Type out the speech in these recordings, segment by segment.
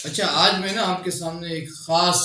اچھا، آج میں نا آپ کے سامنے ایک خاص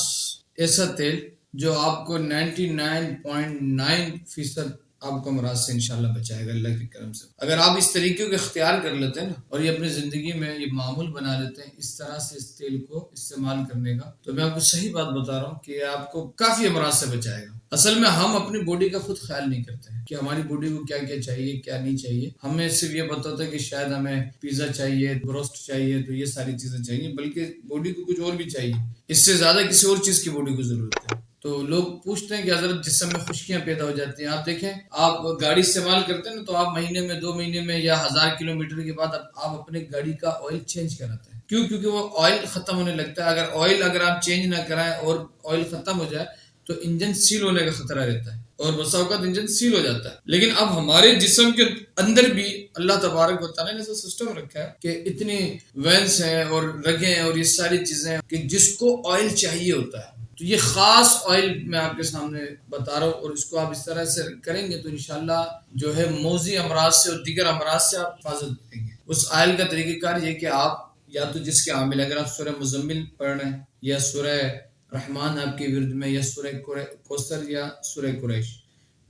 ایسا تیل جو آپ کو 99.9% آپ کو امراض سے انشاءاللہ بچائے گا اللہ کے کرم سے، اگر آپ اس طریقے کو اختیار کر لیتے ہیں نا اور یہ اپنی زندگی میں یہ معمول بنا لیتے ہیں اس طرح سے اس تیل کو استعمال کرنے کا، تو میں آپ کو صحیح بات بتا رہا ہوں کہ یہ آپ کو کافی امراض سے بچائے گا۔ اصل میں ہم اپنی باڈی کا خود خیال نہیں کرتے ہیں کہ ہماری باڈی کو کیا کیا چاہیے کیا نہیں چاہیے، ہمیں صرف یہ پتا ہوتا ہے کہ شاید ہمیں پیزا چاہیے، بروسٹ چاہیے، تو یہ ساری چیزیں چاہیے، بلکہ باڈی کو کچھ اور بھی چاہیے، اس سے زیادہ کسی اور چیز کی باڈی کو ضرورت ہے۔ تو لوگ پوچھتے ہیں کہ حضرت جسم میں خشکیاں پیدا ہو جاتی ہیں، آپ دیکھیں آپ گاڑی استعمال کرتے ہیں نا تو آپ مہینے میں 2 مہینے میں یا 1000 کلومیٹر کے بعد آپ اپنے گاڑی کا آئل چینج کراتے ہیں، کیوں؟ کیونکہ وہ آئل ختم ہونے لگتا ہے، اگر آپ چینج نہ کرائیں اور آئل ختم ہو جائے تو انجن سیل ہونے کا خطرہ رہتا ہے اور بسا اوقات انجن سیل ہو جاتا ہے۔ لیکن اب ہمارے جسم کے اندر بھی اللہ تبارک و تعالیٰ نے ایسا سسٹم رکھا ہے کہ اتنی وینس ہیں اور رگیں ہیں اور یہ ساری چیزیں کہ جس کو آئل چاہیے ہوتا ہے، تو یہ خاص آئل میں آپ کے سامنے بتا رہا ہوں، اور اس کو آپ اس طرح سے کریں گے تو انشاءاللہ جو ہے موذی امراض سے اور دیگر امراض سے آپ حفاظت کریں گے۔ اس آئل کا طریقہ کار یہ کہ آپ یا تو جس کے عامل اگر آپ سورہ مزمل پڑھ رہے ہیں یا سورہ رحمان آپ کے ورد میں یا سورہ کوثر یا سورہ قریش،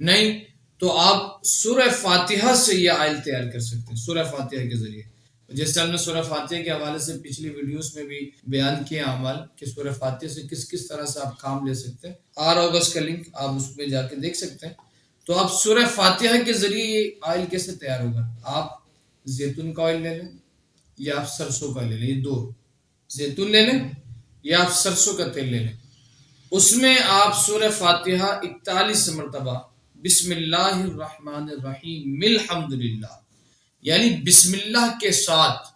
نہیں تو آپ سورہ فاتحہ سے یہ آئل تیار کر سکتے ہیں، سورہ فاتحہ کے ذریعے۔ جیسے ہم نے سورہ فاتحہ کے حوالے سے پچھلی ویڈیوز میں بھی بیان کیا اعمال کہ سورہ فاتحہ سے کس کس طرح سے آپ کام لے سکتے ہیں، آ رہا ہوگا اس کا لنک، آپ اس میں جا کے دیکھ سکتے ہیں۔ تو آپ سورہ فاتحہ کے ذریعے یہ آئل کیسے تیار ہوگا؟ آپ زیتون کا آئل لے لیں یا آپ سرسوں کا لے لیں، یہ دو، زیتون لے لیں یا آپ سرسوں کا تیل لے لیں، اس میں آپ سورہ فاتحہ 41 مرتبہ بسم اللہ الرحمن الرحیم الحمدللہ، یعنی بسم اللہ کے ساتھ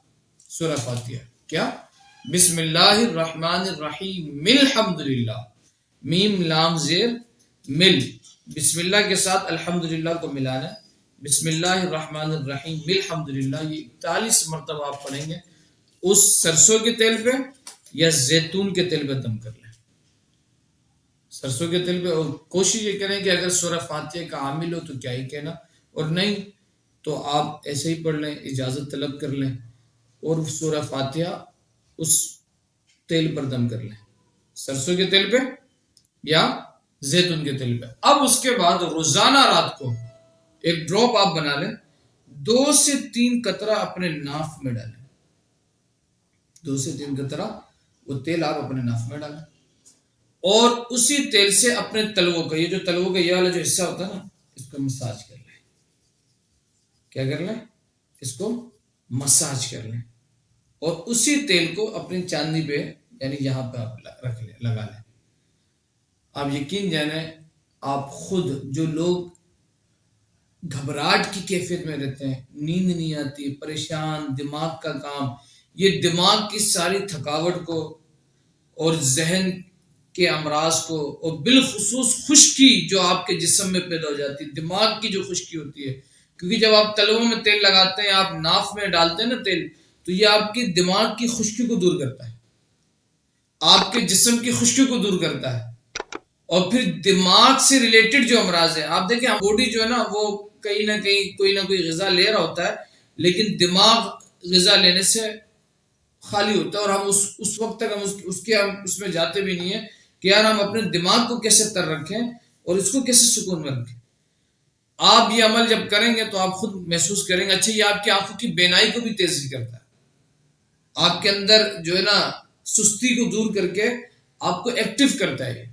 سورہ فاتحہ، کیا؟ بسم اللہ الرحمن الرحیم الحمدللہ، میم لام زیر مل، بسم اللہ کے ساتھ الحمدللہ کو ملانا، بسم اللہ الرحمن الرحیم الحمدللہ، یہ 41 مرتبہ آپ پڑھیں گے اس سرسوں کے تیل پہ یا زیتون کے تیل پہ دم کر لیں، سرسوں کے تیل پہ، اور کوشش یہ کریں کہ اگر سورہ فاتحہ کا عامل ہو تو کیا ہی کہنا، اور نہیں تو آپ ایسے ہی پڑھ لیں، اجازت طلب کر لیں اور سورہ فاتحہ اس تیل پر دم کر لیں، سرسوں کے تیل پہ یا زیتون کے تیل پہ۔ اب اس کے بعد روزانہ رات کو ایک ڈراپ آپ بنا لیں، 2 سے 3 قطرہ اپنے ناف میں ڈالیں، 2 سے 3 قطرہ وہ تیل آپ اپنے ناف میں ڈالیں، اور اسی تیل سے اپنے تلووں کا، یہ جو تلووں کا یہ والا جو حصہ ہوتا ہے نا، اس کو مساج کر لیں، کیا کر لیں؟ اس کو مساج کر لیں، اور اسی تیل کو اپنی چاندی پہ یعنی یہاں پہ آپ رکھ لیں، لگا لیں۔ آپ یقین جانیں، آپ خود جو لوگ گھبراہٹ کی کیفیت میں رہتے ہیں، نیند نہیں آتی، پریشان، دماغ کا کام، یہ دماغ کی ساری تھکاوٹ کو اور ذہن کے امراض کو، اور بالخصوص خشکی جو آپ کے جسم میں پیدا ہو جاتی ہے، دماغ کی جو خشکی ہوتی ہے، کیونکہ جب آپ تلووں میں تیل لگاتے ہیں، آپ ناف میں ڈالتے ہیں نا تیل، تو یہ آپ کی دماغ کی خشکی کو دور کرتا ہے، آپ کے جسم کی خشکی کو دور کرتا ہے، اور پھر دماغ سے ریلیٹڈ جو امراض ہیں، آپ دیکھیں باڈی جو ہے نا وہ کہیں نہ کہیں کوئی نہ کوئی غذا لے رہا ہوتا ہے، لیکن دماغ غذا لینے سے خالی ہوتا ہے، اور ہم اس وقت تک ہم اس میں جاتے بھی نہیں ہیں کہ یار ہم اپنے دماغ کو کیسے تر رکھیں اور اس کو کیسے سکون میں رکھیں۔ آپ یہ عمل جب کریں گے تو آپ خود محسوس کریں گے، اچھا یہ آپ کی آنکھوں کی بینائی کو بھی تیزی کرتا ہے، آپ کے اندر جو ہے نا سستی کو دور کر کے آپ کو ایکٹیو کرتا ہے،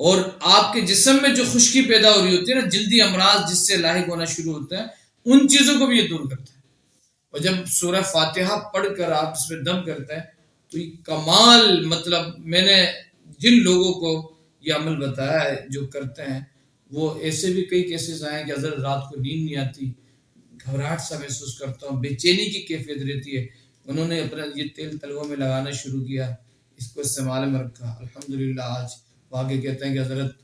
اور آپ کے جسم میں جو خشکی پیدا ہو رہی ہوتی ہے نا، جلدی امراض جس سے لاحق ہونا شروع ہوتے ہیں، ان چیزوں کو بھی یہ دور کرتا ہے۔ اور جب سورہ فاتحہ پڑھ کر آپ اس میں دم کرتے ہیں تو یہ کمال، مطلب میں نے جن لوگوں کو یہ عمل بتایا ہے جو کرتے ہیں، وہ ایسے بھی کئی کیسز آئے ہیں کہ حضرت رات کو نیند نہیں آتی، گھبراہٹ سا محسوس کرتا ہوں، بے چینی کی کیفیت رہتی ہے، انہوں نے اپنا یہ تیل تلووں میں لگانا شروع کیا، اس کو استعمال میں رکھا، الحمدللہ آج وہ آگے کہتے ہیں کہ حضرت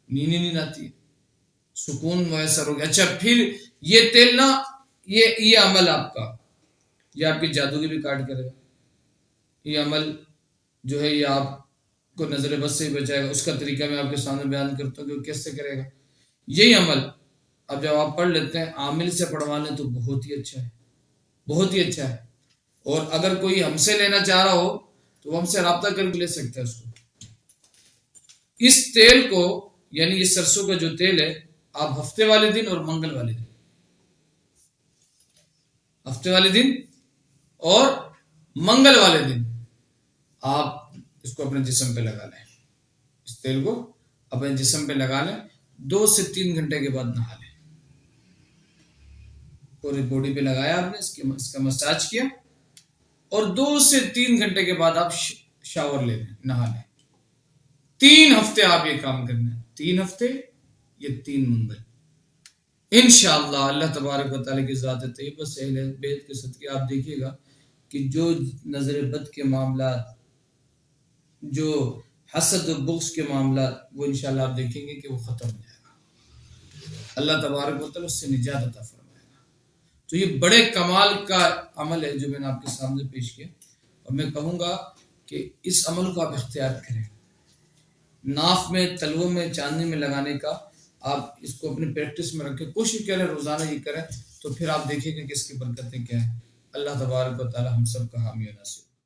نیند ہی نہیں آتی، سکون میسر ہو گیا۔ اچھا پھر یہ تیل نا، یہ عمل آپ کا، یہ آپ کی جادوگری بھی کاٹ کرے گا، یہ عمل جو ہے یہ آپ کو نظر بد سے ہی بچائے گا۔ اس کا طریقہ میں آپ کے سامنے بیان کرتا ہوں کہ وہ کیسے کرے گا یہی عمل۔ اب جب آپ پڑھ لیتے ہیں، عامل سے پڑھوا لیں تو بہت ہی اچھا ہے، بہت ہی اچھا ہے، اور اگر کوئی ہم سے لینا چاہ رہا ہو تو وہ ہم سے رابطہ کر کے لے سکتے ہیں اس کو. اس تیل کو یعنی یہ سرسوں کا جو تیل ہے آپ ہفتے والے دن اور منگل والے دن، ہفتے والے دن اور منگل والے دن آپ اس کو اپنے جسم پہ لگا لیں. اس تیل کو اپنے جسم پہ لگا لیں، 2 سے 3 گھنٹے کے بعد نہا لیں. پوری باڈی پہ لگایا آپ نے، اس کا مساج کیا، اور 2 سے 3 گھنٹے کے بعد آپ شاور لے لیں، نہا لیں. 3 ہفتے آپ یہ کام کرنا ہے، 3 ہفتے یہ 3 منگل. انشاءاللہ اللہ تبارک و تعالیٰ کی ذات طیبہ سے اہل بیت کے صدقے آپ دیکھیے گا کہ جو نظر بد کے معاملات، جو حسد و بغض کے معاملات، وہ انشاءاللہ آپ دیکھیں گے کہ وہ ختم ہو جائے گا. اللہ تبارک و تعالیٰ اس سے نجات عطا فرمائے گا. تو یہ بڑے کمال کا عمل ہے جو میں نے آپ کے سامنے پیش کیا، اور میں کہوں گا کہ اس عمل کو آپ اختیار کریں. ناف میں، تلووں میں، چاندنی میں لگانے کا آپ اس کو اپنی پریکٹس میں رکھیں، کوشش کریں روزانہ یہ کریں، تو پھر آپ دیکھیں گے کہ اس کی برکتیں کیا ہیں. اللہ تبارک و تعالی ہم سب کا حامی و ناصر.